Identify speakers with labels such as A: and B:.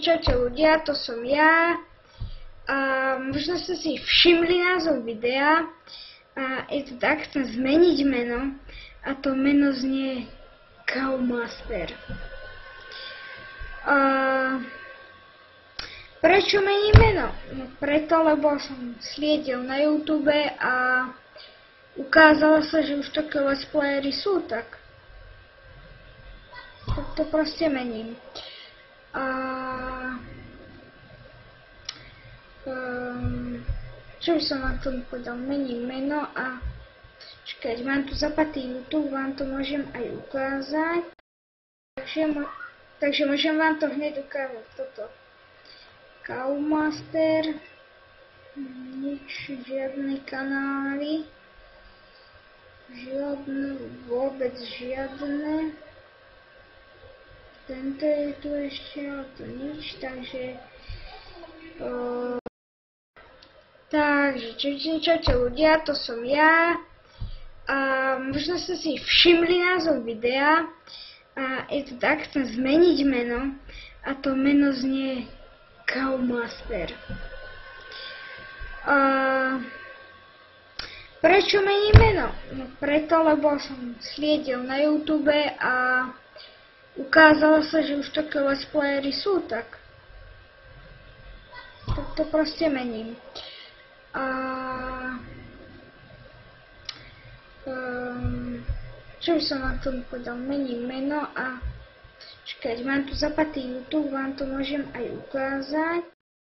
A: čaute ľudia, to som ja. A možno ste si všimli názov videa. A je to tak, chcem zmeniť meno. A to meno znie Cowmaster. Prečo mením meno? No preto, lebo som sliedil na YouTube a ukázalo sa, že už také let's playery sú, tak to proste mením. Čo by som vám tomu povedal? Mením meno a čakať, mám tu zapatý YouTube, vám to môžem aj ukázať. Takže môžem vám to hneď ukázať. Toto. Cowmaster. Nič, žiadne kanály. Žiadne, vôbec žiadne. Tento je tu ešte, ale to nič, takže... čaute ľudia, to som ja. A možno ste si všimli názov videa. A je to tak, chcem zmeniť meno. A to meno znie Cowmaster. Prečo mením meno? No preto, lebo som sliedil na YouTube a ukázalo sa, že už také let's playery sú, tak to proste mením. Čo by som vám tomu povedal? Mením meno a čakať, mám tu zapatý YouTube, vám to môžem aj ukázať.